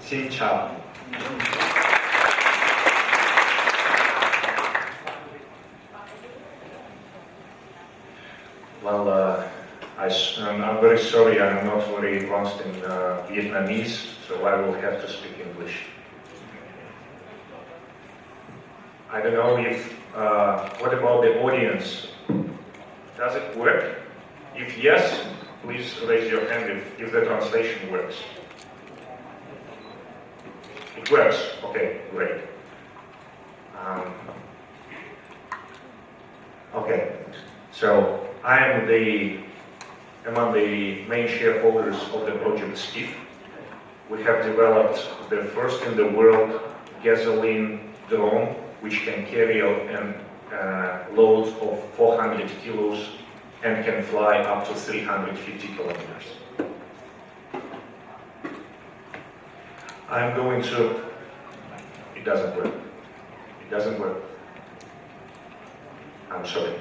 Xin chào. Well, I'm very sorry, I'm not very advanced in Vietnamese, so I will have to speak English. I don't know if, what about the audience? Does it work? If yes, please raise your hand if the translation works. It works? Okay, great. Okay, so I am among the main shareholders of the project Skyf. We have developed the first in the world gasoline drone which can carry a load of 400 kilos and can fly up to 350 kilometers. I'm going to... It doesn't work. It doesn't work. I'm sorry.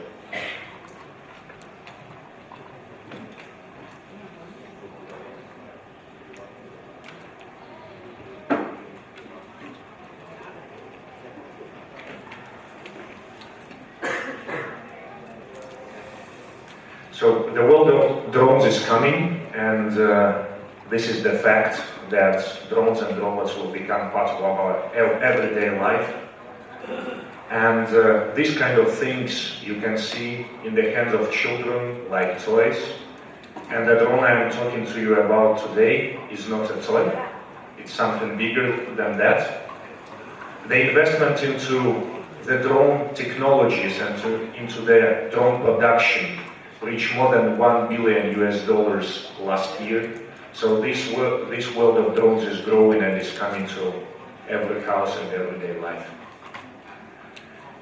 So the world of drones is coming, and this is the fact that drones and robots will become part of our everyday life. And these kind of things you can see in the hands of children like toys. And the drone I'm talking to you about today is not a toy, it's something bigger than that. The investment into the drone technologies and into the drone production reached more than $1 billion last year. So this world of drones is growing and is coming to every house and everyday life.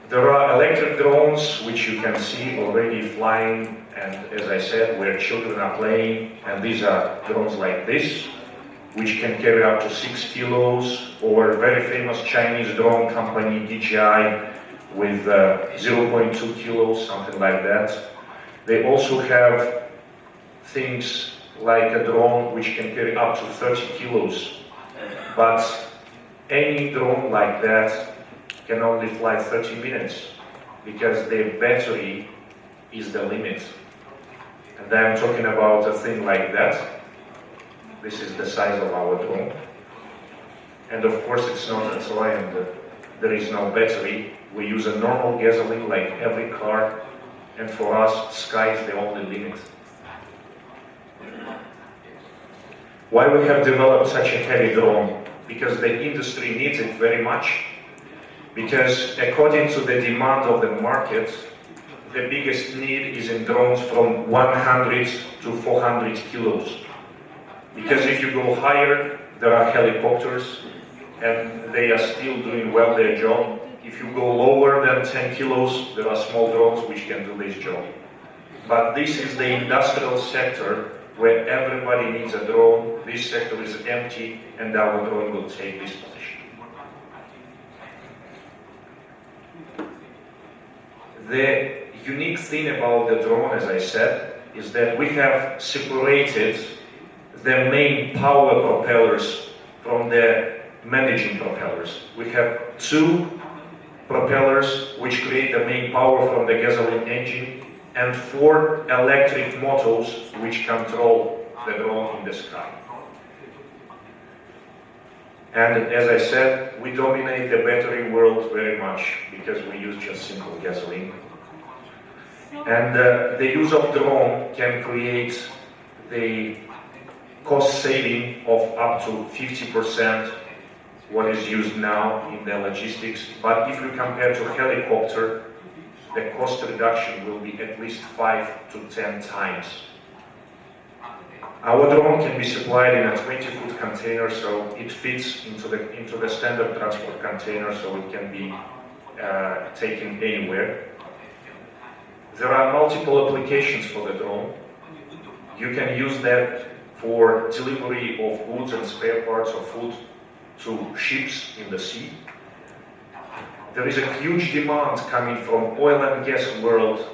There are electric drones which you can see already flying, and as I said, where children are playing, and these are drones like this, which can carry up to 6 kilos, or a very famous Chinese drone company, DJI, with 0.2 kilos, something like that. They also have things like a drone which can carry up to 30 kilos, but any drone like that can only fly 30 minutes because the battery is the limit. And I'm talking about a thing like that. This is the size of our drone. And of course it's not a toy, and there is no battery. We use a normal gasoline like every car, and for us, sky is the only limit. Why we have developed such a heavy drone? Because the industry needs it very much. Because according to the demand of the market, the biggest need is in drones from 100 to 400 kilos. Because if you go higher, there are helicopters, and they are still doing well their job. If you go lower than 10 kilos, there are small drones which can do this job. But this is the industrial sector where everybody needs a drone. This sector is empty, and our drone will take this position. The unique thing about the drone, as I said, is that we have separated the main power propellers from the managing propellers. We have two propellers which create the main power from the gasoline engine, and 4 electric motors which control the drone in the sky. And as I said, we dominate the battery world very much because we use just simple gasoline. And the use of drone can create the cost saving of up to 50% what is used now in the logistics. But if you compare to helicopter, the cost reduction will be at least 5 to 10 times. Our drone can be supplied in a 20-foot container, so it fits into the standard transport container, so it can be taken anywhere. There are multiple applications for the drone. You can use that for delivery of goods and spare parts of food to ships in the sea. There is a huge demand coming from oil and gas world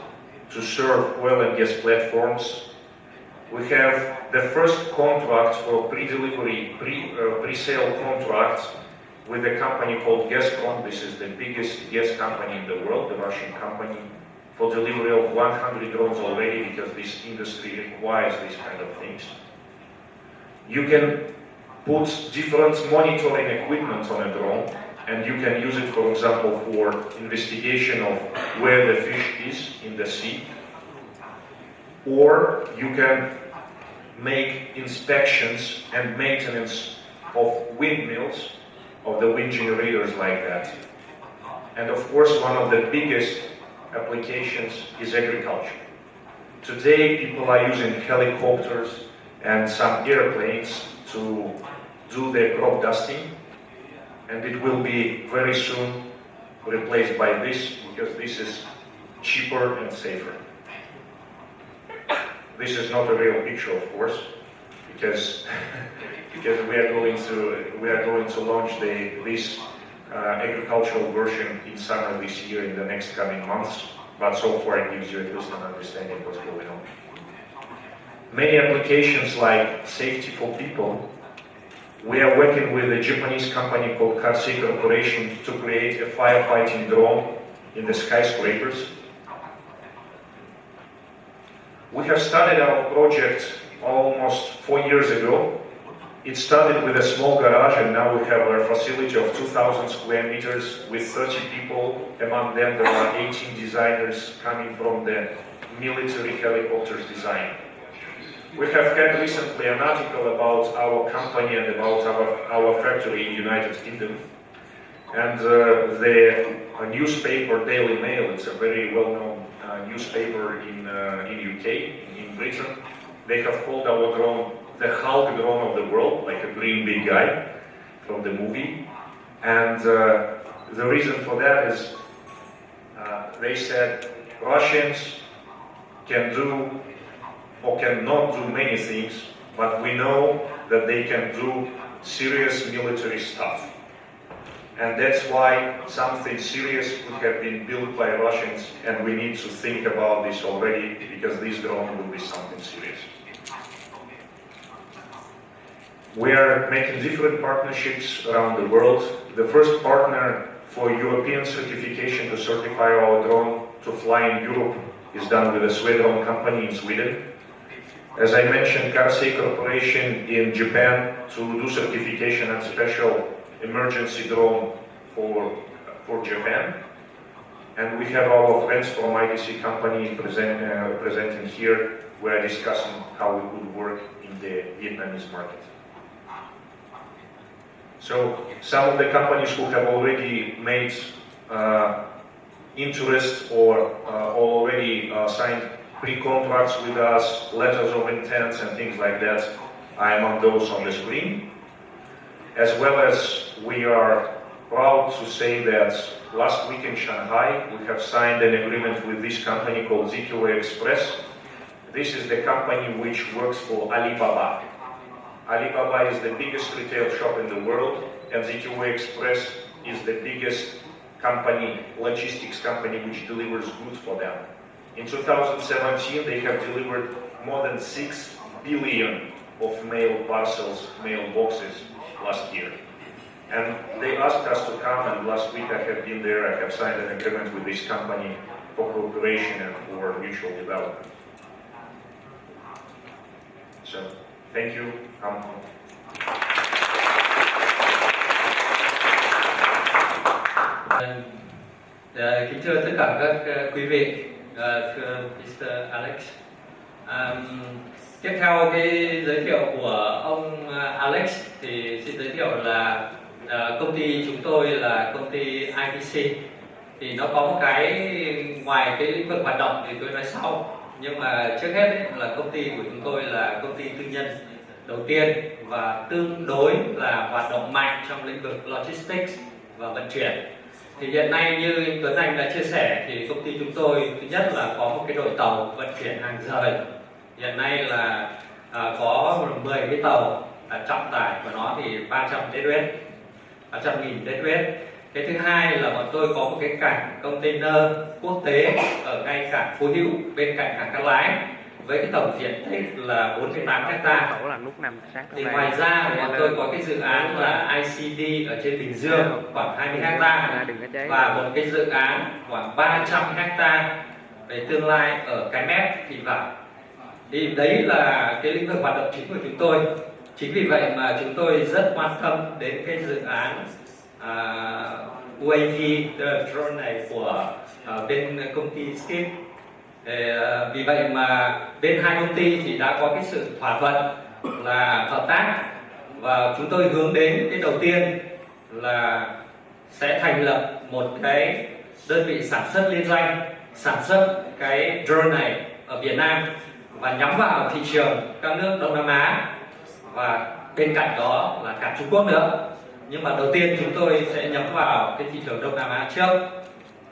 to serve oil and gas platforms. We have the first contract for pre-delivery, pre-sale contract with a company called Gazprom. This is the biggest gas company in the world, the Russian company, for delivery of 100 drones already, because this industry requires these kind of things. You can put different monitoring equipment on a drone, and you can use it, for example, for investigation of where the fish is in the sea. Or you can make inspections and maintenance of windmills, of the wind generators like that. And of course, one of the biggest applications is agriculture. Today, people are using helicopters and some airplanes to do their crop dusting, and it will be very soon replaced by this, because this is cheaper and safer. This is not a real picture, of course, because because we are going to launch this agricultural version in summer this year, in the next coming months. But so far, it gives you at least an understanding of what's going on. Many applications like safety for people. We are working with a Japanese company called Skyf Corporation to create a firefighting drone in the skyscrapers. We have started our project almost 4 years ago. It started with a small garage, and now we have a facility of 2,000 square meters with 30 people. Among them, there are 18 designers coming from the military helicopters design. We have had recently an article about our company and about our factory in the United Kingdom. And the newspaper Daily Mail, it's a very well-known newspaper in UK, in Britain. They have called our drone the Hulk drone of the world, like a green big guy from the movie. And the reason for that is they said Russians can do or cannot do many things, but we know that they can do serious military stuff. And that's why something serious could have been built by Russians, and we need to think about this already, because this drone will be something serious. We are making different partnerships around the world. The first partner for European certification to certify our drone to fly in Europe is done with a Sweden company in Sweden. As I mentioned, Skyf Corporation in Japan to do certification and special emergency drone for Japan. And we have our friends from ITC company presenting here. We are discussing how we could work in the Vietnamese market. So some of the companies who have already made interest or already signed pre-contracts with us, letters of intent and things like that, I am on those on the screen. As well as we are proud to say that last week in Shanghai, we have signed an agreement with this company called ZQA Express. This is the company which works for Alibaba. Alibaba is the biggest retail shop in the world, and ZQA Express is the biggest company, logistics company, which delivers goods for them. In 2017, they have delivered more than 6 billion of mail parcels, mail boxes last year. And they asked us to come, and last week I have been there. I have signed an agreement with this company for cooperation and for mutual development. So, thank you. Kính thưa tất cả các quý vị, thưa Mr. Alex. Tiếp theo cái giới thiệu của ông Alex thì xin giới thiệu là công ty chúng tôi là công ty ITC. Thì nó có một cái, ngoài cái lĩnh vực hoạt động thì tôi nói sau, nhưng mà trước hết ấy, là công ty của chúng tôi là công ty tư nhân đầu tiên và tương đối là hoạt động mạnh trong lĩnh vực logistics và vận chuyển. Thì hiện nay như Tuấn Anh đã chia sẻ thì công ty chúng tôi thứ nhất là có một cái đội tàu vận chuyển hàng rời. Hiện nay là có 10 cái tàu, trọng tải của nó thì 300 deadweight, 300.000 deadweight. Cái thứ hai là bọn tôi có một cái cảng container quốc tế ở ngay cảng Phú Hữu bên cạnh cảng Cát Lái, với cái tổng diện tích là 48 hecta. Tổ là lúc 5 sát Thì ngoài ra bọn tôi có cái dự án là ICD ở trên Bình Dương khoảng 20 hecta và một cái dự án khoảng 300 hecta về tương lai ở Cái Mép, Thị Vải. Thì đấy là cái lĩnh vực hoạt động chính của chúng tôi. Chính vì vậy mà chúng tôi rất quan tâm đến cái dự án UAV drone này của bên công ty Skyf. Vì vậy mà bên hai công ty thì đã có cái sự thỏa thuận là hợp tác, và chúng tôi hướng đến cái đầu tiên là sẽ thành lập một cái đơn vị sản xuất liên doanh sản xuất cái drone này ở Việt Nam và nhắm vào thị trường các nước Đông Nam Á và bên cạnh đó là cả Trung Quốc nữa. Nhưng mà đầu tiên chúng tôi sẽ nhắm vào cái thị trường Đông Nam Á trước.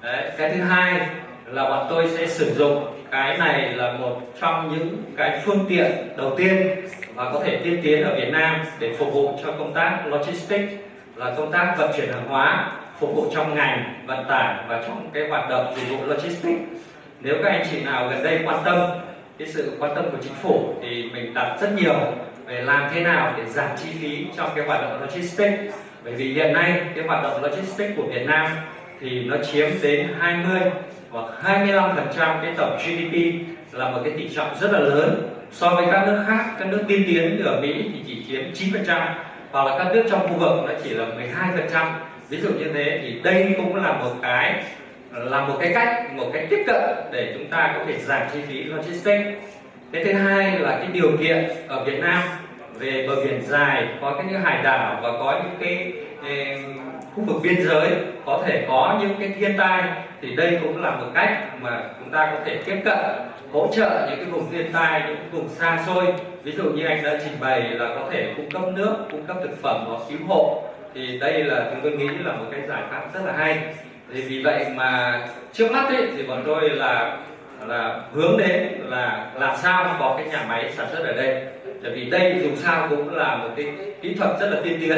Đấy. Cái thứ hai là bọn tôi sẽ sử dụng cái này là một trong những cái phương tiện đầu tiên và có thể tiên tiến ở Việt Nam để phục vụ cho công tác logistics, là công tác vận chuyển hàng hóa, phục vụ trong ngành vận tải và trong cái hoạt động dịch vụ logistics. Nếu các anh chị nào gần đây quan tâm cái sự quan tâm của chính phủ thì mình đặt rất nhiều về làm thế nào để giảm chi phí trong cái hoạt động logistics. Bởi vì hiện nay cái hoạt động logistics của Việt Nam thì nó chiếm đến 20 hoặc 25% cái tổng GDP, là một cái tỷ trọng rất là lớn so với các nước khác. Các nước tiên tiến như ở Mỹ thì chỉ chiếm 9%, hoặc là các nước trong khu vực nó chỉ là 12%. Ví dụ như thế thì đây cũng là một cái cách, một cái tiếp cận để chúng ta có thể giảm chi phí logistics. Cái thứ hai là cái điều kiện ở Việt Nam về bờ biển dài, có các những hải đảo và có những cái khu vực biên giới có thể có những cái thiên tai, thì đây cũng là một cách mà chúng ta có thể tiếp cận hỗ trợ những cái vùng thiên tai, những cái vùng xa xôi. Ví dụ như anh đã trình bày là có thể cung cấp nước, cung cấp thực phẩm hoặc cứu hộ, thì đây là chúng tôi nghĩ là một cái giải pháp rất là hay. Thì vì vậy mà trước mắt ấy, thì bọn tôi là hướng đến là làm sao có cái nhà máy sản xuất ở đây. Bởi vì đây dù sao cũng là một cái kỹ thuật rất là tiên tiến,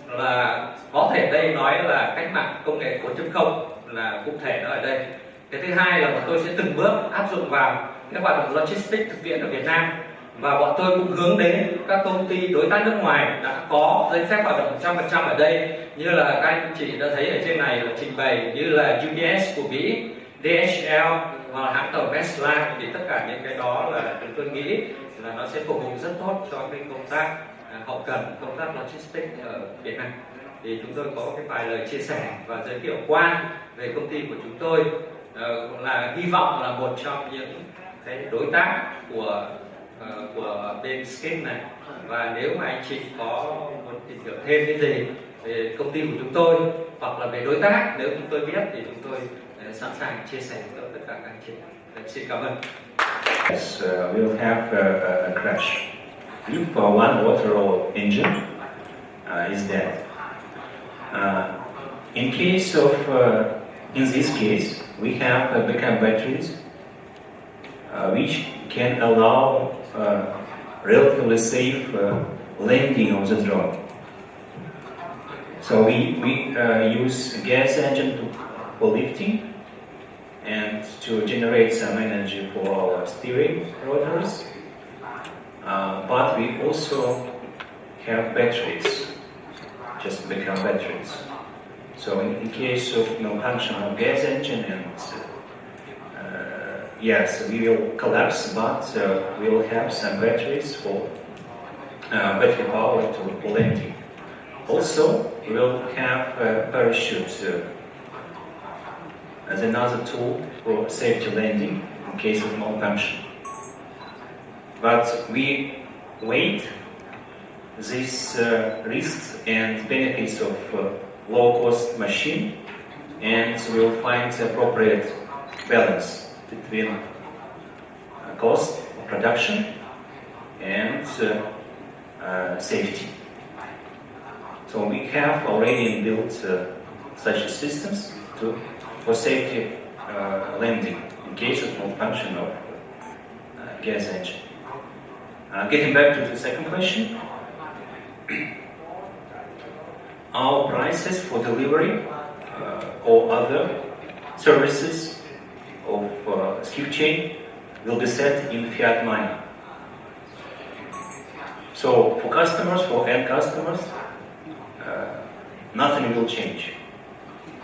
là có thể đây nói là cách mạng công nghệ 4.0 là cụ thể nó ở đây. Cái thứ hai là bọn tôi sẽ từng bước áp dụng vào cái hoạt động logistics thực tiễn ở Việt Nam, và bọn tôi cũng hướng đến các công ty đối tác nước ngoài đã có giấy phép hoạt động 100% ở đây, như là các anh chị đã thấy ở trên này là trình bày, như là UPS của Mỹ, DHL hoặc hãng tàu Vesla. Thì tất cả những cái đó là chúng tôi nghĩ là nó sẽ phục vụ rất tốt cho cái công tác hậu cần, công tác logistics ở Việt Nam. Thì chúng tôi có cái vài lời chia sẻ và giới thiệu qua về công ty của chúng tôi, là hy vọng là một trong những cái đối tác của bên Skyf này. Và nếu mà anh chị có muốn tìm hiểu thêm cái gì về công ty của chúng tôi hoặc là về đối tác, nếu chúng tôi biết thì chúng tôi sẵn sàng chia sẻ với tất cả các anh chị. Xin cảm ơn. Yes, we'll have a crash. If one water engine is dead, in case of, in this case, we have backup batteries, which can allow relatively safe landing of the drone. So we use a gas engine for lifting and to generate some energy for our steering rotors, but we also have batteries, just backup batteries. So in case of malfunction of gas engine, and yes, we will collapse, but we will have some batteries for battery power to landing. Also, we will have parachutes as another tool for safety landing in case of malfunction. But we weigh these risks and benefits of low-cost machine, and we will find the appropriate balance between cost of production and safety. So we have already built such systems for safety landing in case of malfunction of gas engine. Getting back to the second question, our prices for delivery or other services of Skyf chain will be set in fiat money. So for customers, for end customers, nothing will change.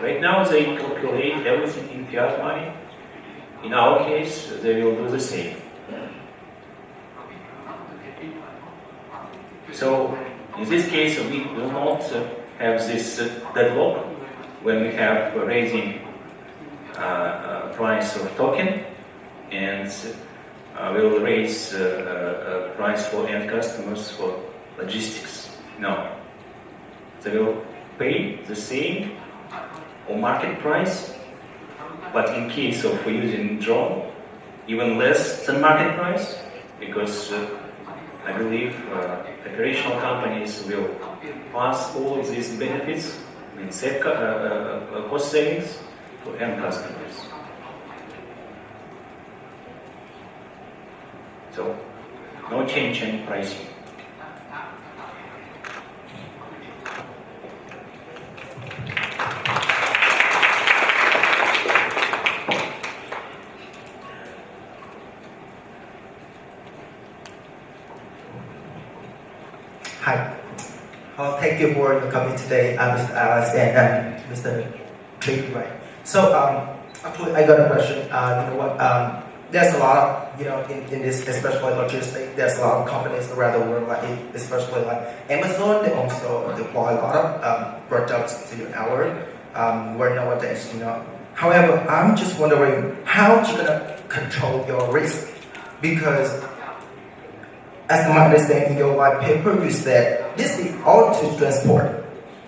Right now they calculate everything in fiat money. In our case, they will do the same. So in this case, we will not have this deadlock when we have raising price of token, and we will raise price for end customers for logistics. No, they will pay the same or market price, but in case of using drone, even less than market price, because I believe operational companies will pass all of these benefits and save cost savings to end customers. So, no change in pricing. Hi. Thank you for coming today, Mr. Alex and Mr. Chí, right? So, actually, I got a question. You know what? There's a lot of, in this, especially logistics, there's a lot of companies around the world, like especially like Amazon. They also deploy a lot of products to our world nowadays. However, I'm just wondering how you're gonna control your risk, because as my understanding, in your white paper, you said this is all to transport.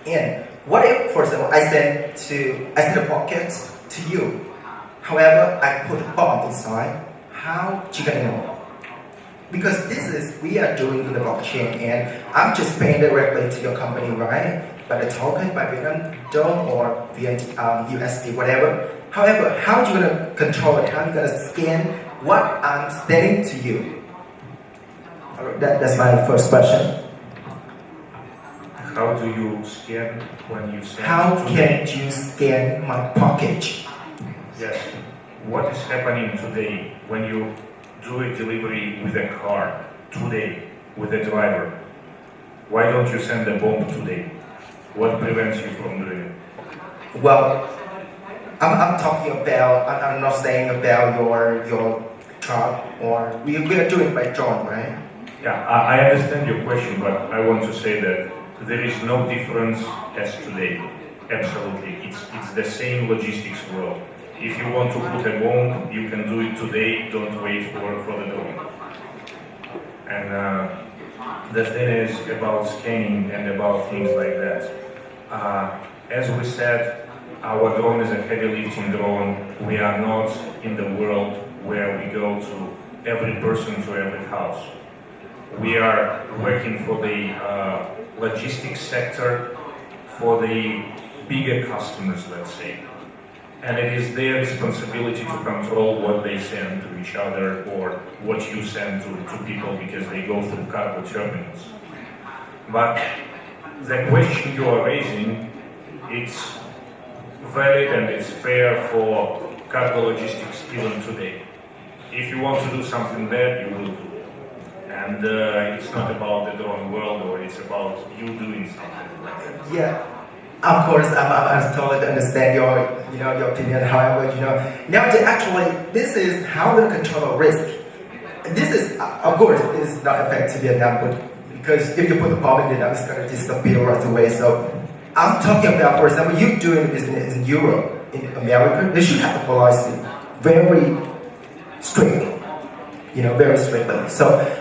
And what if, for example, I send a pocket to you? However, I put a bomb inside. How you gonna know? Because we are doing in the blockchain, and I'm just paying directly to your company, right? By the token, by Vietnam Dome or via USD, whatever. However, how you gonna control it? How you gonna scan what I'm sending to you? That's my first question. How do you scan when you send? How can you scan my package? Yes. What is happening today when you do a delivery with a car today with a driver? Why don't you send a bomb today? What prevents you from doing it? Well, I'm talking about. I'm not saying about your truck, or we are doing by drone, right? Yeah, I understand your question, but I want to say that there is no difference as today. Absolutely, it's the same logistics world. If you want to put a bomb, you can do it today. Don't wait for the drone. And the thing is about scanning and about things like that. As we said, our drone is a heavy lifting drone. We are not in the world where we go to every person, to every house. We are working for the logistics sector, for the bigger customers, let's say. And it is their responsibility to control what they send to each other or what you send to people, because they go through cargo terminals. But the question you are raising, it's valid and it's fair for cargo logistics even today. If you want to do something there, you will do. And it's not about the drone world, or it's about you doing something like that. Yeah, of course, I totally understand your opinion. However, now this is how we control risk. This is, of course, this is not affecting Vietnam, but because if you put the bomb in Vietnam, it's going to disappear right away. So I'm talking about, for example, you doing business in Europe, in America, they should have the policy very strict, very strictly. So,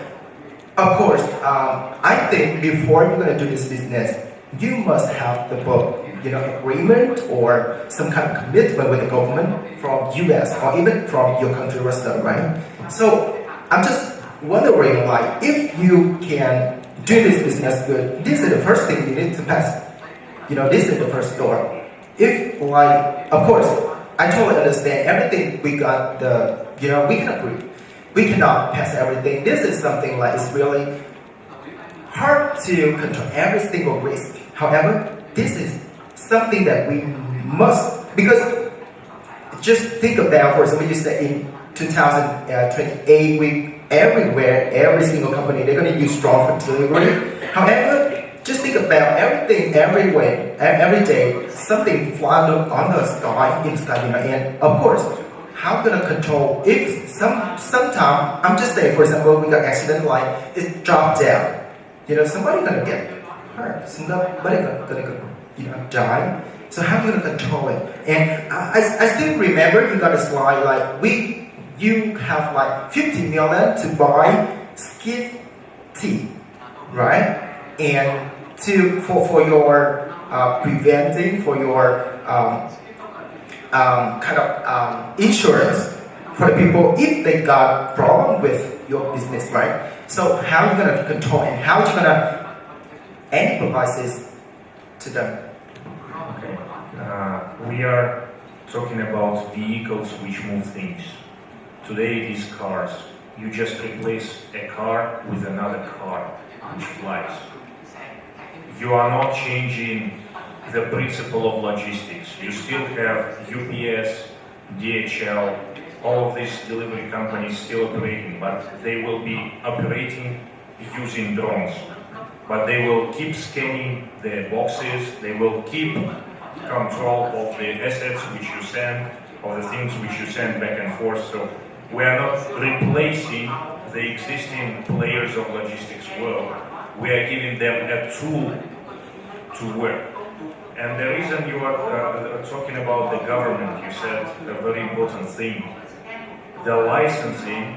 of course, I think before you're going to do this business, you must have the book, agreement or some kind of commitment with the government from US or even from your country resident, right? So I'm just wondering, like, if you can do this business good, this is the first thing you need to pass. This is the first door. If, like, of course, I totally understand everything we got we can agree. We cannot pass everything. This is something like it's really hard to control every single risk. However, this is something that we must, because just think about, for example, you say 2028, we everywhere, every single company, they're going to use drone for delivery. However, just think about everything, everywhere, every day, something flying on the sky, in the sky, and of course, how going to control if sometime, I'm just saying, for example, we got accident, like it dropped down, somebody going to get hurt, somebody going to die. So how are you going to control it? And I still remember you got a slide like you have like 50 million to buy Skyf tea, right? And for your preventing, for your insurance for the people if they got problem with your business, right? So how are you going to control and how are you going to improvise this to them? Okay. We are talking about vehicles which move things. Today it is cars. You just replace a car with another car which flies. You are not changing the principle of logistics. You still have UPS, DHL, all of these delivery companies still operating, but they will be operating using drones. But they will keep scanning the boxes, they will keep control of the assets which you send, of the things which you send back and forth. So we are not replacing the existing players of logistics world. We are giving them a tool to work. And the reason you are talking about the government, you said a very important thing. The licensing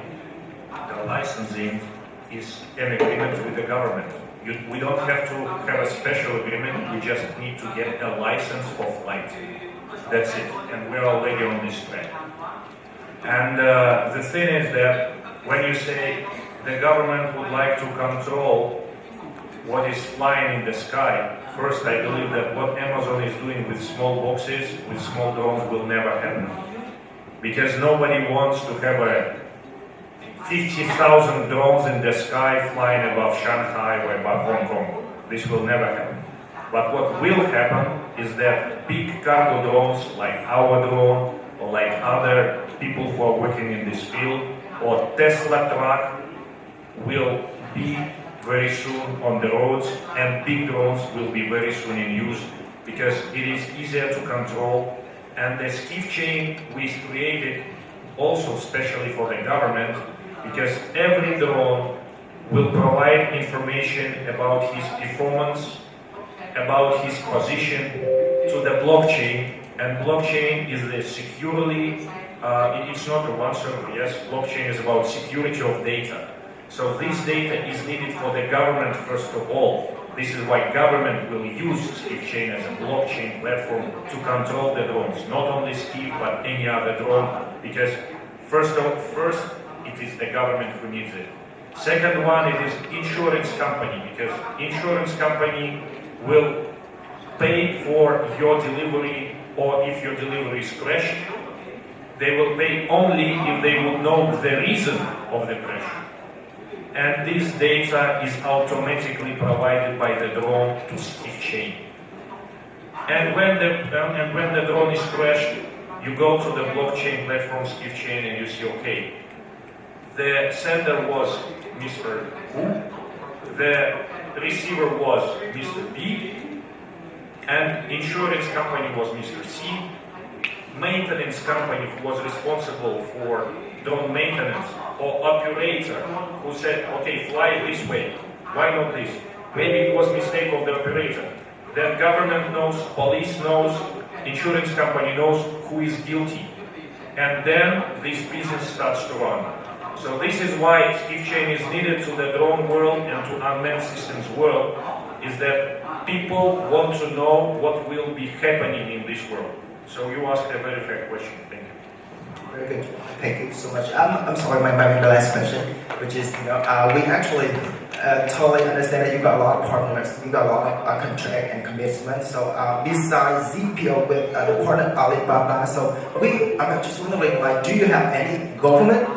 is an agreement with the government. We don't have to have a special agreement, we just need to get a license for flight. That's it, and we're already on this track. And the thing is that when you say the government would like to control what is flying in the sky, first I believe that what Amazon is doing with small boxes, with small drones will never happen. Because nobody wants to have a 50,000 drones in the sky flying above Shanghai or above Hong Kong. This will never happen. But what will happen is that big cargo drones like our drone or like other people who are working in this field or Tesla truck will be very soon on the roads, and big drones will be very soon in use because it is easier to control. And the Skyf chain we created also especially for the government, because every drone will provide information about his performance, about his position to the blockchain, and blockchain is the securely, it's not a one server, yes, blockchain is about security of data. So this data is needed for the government first of all. This is why government will use Skyf chain as a blockchain platform to control the drones, not only Skyf but any other drone, because first it is the government who needs it. Second one, it is insurance company, because insurance company will pay for your delivery, or if your delivery is crashed, they will pay only if they will know the reason of the crash. And this data is automatically provided by the drone to Skyf chain. And when the drone is crashed, you go to the blockchain platform Skyf chain and you see, okay, the sender was Mr. Who, the receiver was Mr. B, and insurance company was Mr. C, maintenance company who was responsible for drone maintenance, or operator who said, okay, fly this way, why not this? Maybe it was mistake of the operator. Then government knows, police knows, insurance company knows who is guilty. And then this business starts to run. So this is why Skyf chain is needed to the drone world and to unmanned systems world, is that people want to know what will be happening in this world. So you asked a very fair question. Thank you. Very good. Thank you so much. I'm sorry, my last question, which is, we actually totally understand that you've got a lot of partners, you've got a lot of contract and commitment. So besides ZPO with the partner Alibaba, so I'm just wondering, like, do you have any government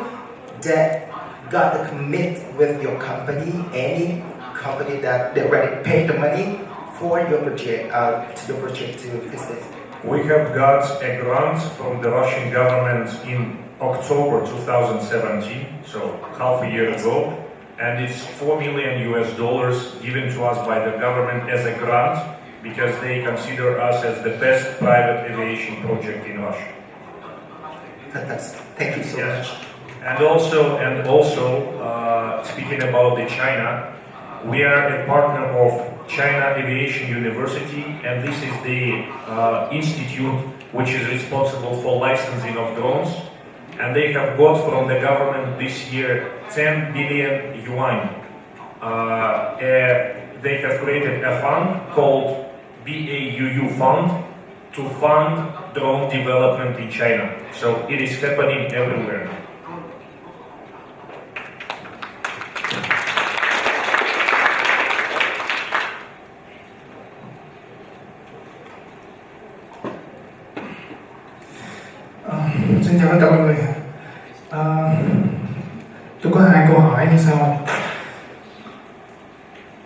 that got the commit with your company, any company that they already paid the money for your project, to your project to fix it? We have got a grant from the Russian government in October 2017, so half a year ago, and it's $4 million given to us by the government as a grant because they consider us as the best private aviation project in Russia. Fantastic. Thank you so Yes. much. And also, speaking about the China, we are a partner of China Aviation University, and this is the institute which is responsible for licensing of drones. And they have got from the government this year 10 billion yuan. They have created a fund called BAUU Fund to fund drone development in China. So it is happening everywhere now. Xin chào tất cả mọi người. Tôi có hai câu hỏi như sau.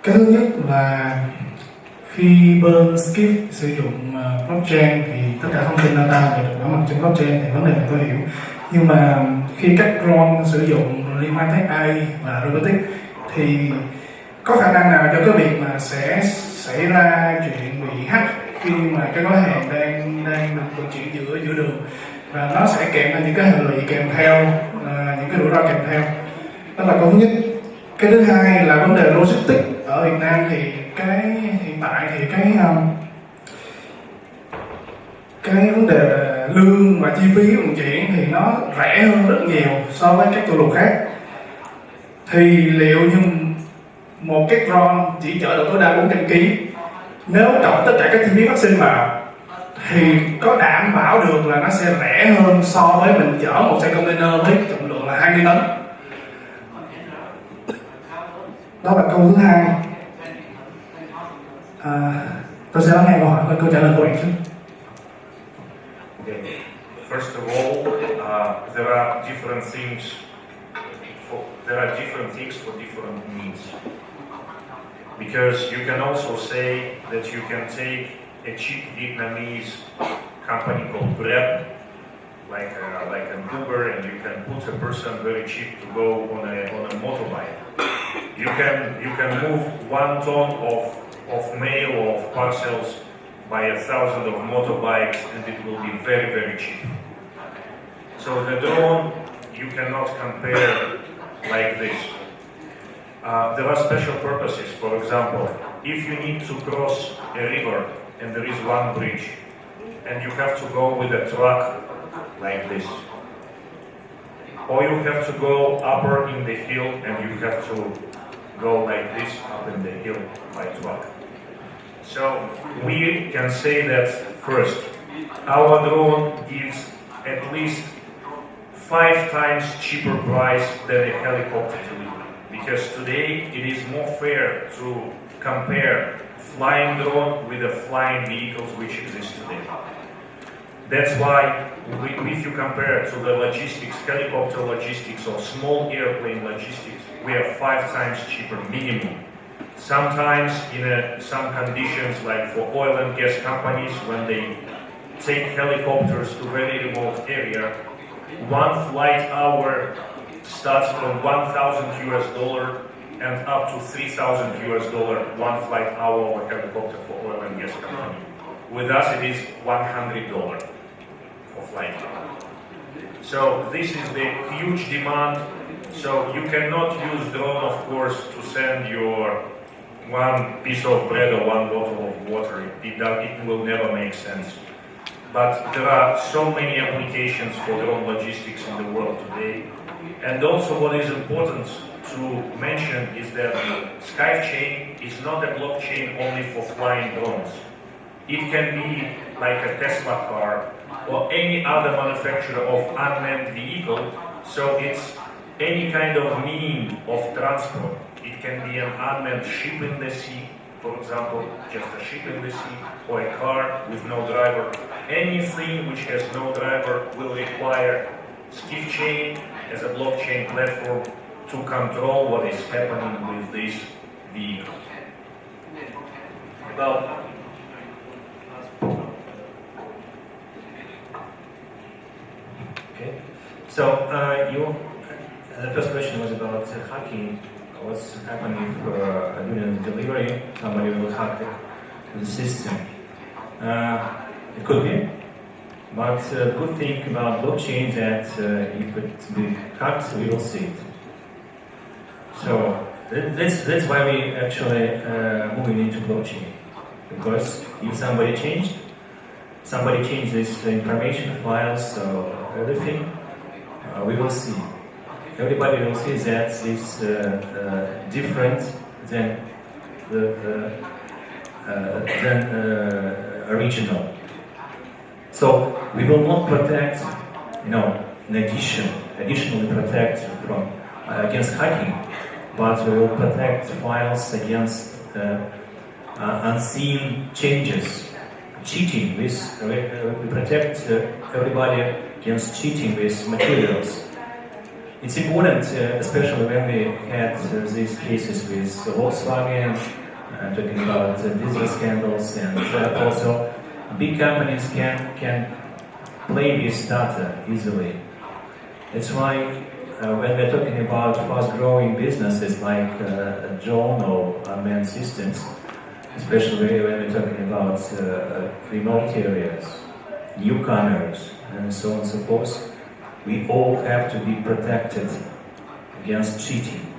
Cái thứ nhất là khi bên Skyf sử dụng blockchain thì tất cả thông tin data đều được bảo mật trên blockchain, thì vấn đề này tôi hiểu. Nhưng mà khi các drone sử dụng liên quan tới AI và robotics thì có khả năng nào cho cái việc mà sẽ xảy ra chuyện bị hack khi mà cái gói hàng đang được vận chuyển giữa đường, và nó sẽ kèm theo những cái hệ lụy kèm theo, những cái rủi ro kèm theo. Đó là câu thứ nhất. Cái thứ hai là vấn đề logistics ở Việt Nam, thì cái hiện tại thì cái vấn đề là lương và chi phí vận chuyển thì nó rẻ hơn rất nhiều so với các tour lục khác. Thì liệu như một cái drone chỉ chở được tối đa 400 kg, nếu cộng tất cả các chi phí phát sinh vào thì có đảm bảo được là nó sẽ rẻ hơn so với mình chở một xe container với trọng lượng là 20 tấn? Đó là câu thứ hai. Tôi sẽ lắng nghe câu hỏi và câu trả lời của bạn trước. Okay. First of all, there are different things for different needs. Because you can also say that you can take a cheap Vietnamese company called Grab, like an Uber, and you can put a person very cheap to go on a motorbike. You can move 1 ton of mail or of parcels by 1,000 of motorbikes, and it will be very, very cheap. So the drone you cannot compare like this. There are special purposes. For example, if you need to cross a river and there is one bridge, and you have to go with a truck like this, or you have to go upper in the hill and you have to go like this up in the hill by truck. So we can say that first, our drone gives at least 5 times cheaper price than a helicopter delivery, because today it is more fair to compare flying drone with the flying vehicles which exist today. That's why if you compare to the logistics, helicopter logistics or small airplane logistics, we are 5 times cheaper minimum. Sometimes in some conditions, like for oil and gas companies, when they take helicopters to very remote area, one flight hour starts from $1,000 and up to $3,000 one flight hour of a helicopter for oil and gas company. With us it is $100 for flight. So this is the huge demand. So you cannot use drone, of course, to send your one piece of bread or one bottle of water. It will never make sense. But there are so many applications for drone logistics in the world today. And also what is important to mention is that Skyf chain is not a blockchain only for flying drones. It can be like a Tesla car or any other manufacturer of unmanned vehicle. So it's any kind of mean of transport. It can be an unmanned ship in the sea, for example, just a ship in the sea, or a car with no driver. Anything which has no driver will require Skyf chain as a blockchain platform to control what is happening with this vehicle. Well, okay. The first question was about hacking. What's happening if during the delivery somebody will hack the system? It could be, but the good thing about blockchain that if it be hacked, we will see it. So that's why we actually moving into blockchain, because if somebody changes this information files or everything, we will see. Everybody will see that it's different than original. So we will not protect, additionally protect from against hacking, but we will protect files against unseen changes, cheating. We protect everybody against cheating with materials. It's important, especially when we had these cases with Volkswagen, talking about diesel scandals, and also big companies can play this data easily. That's why when we're talking about fast-growing businesses like drone or unmanned systems, especially when we're talking about remote areas, newcomers, and so on and so forth, we all have to be protected against cheating.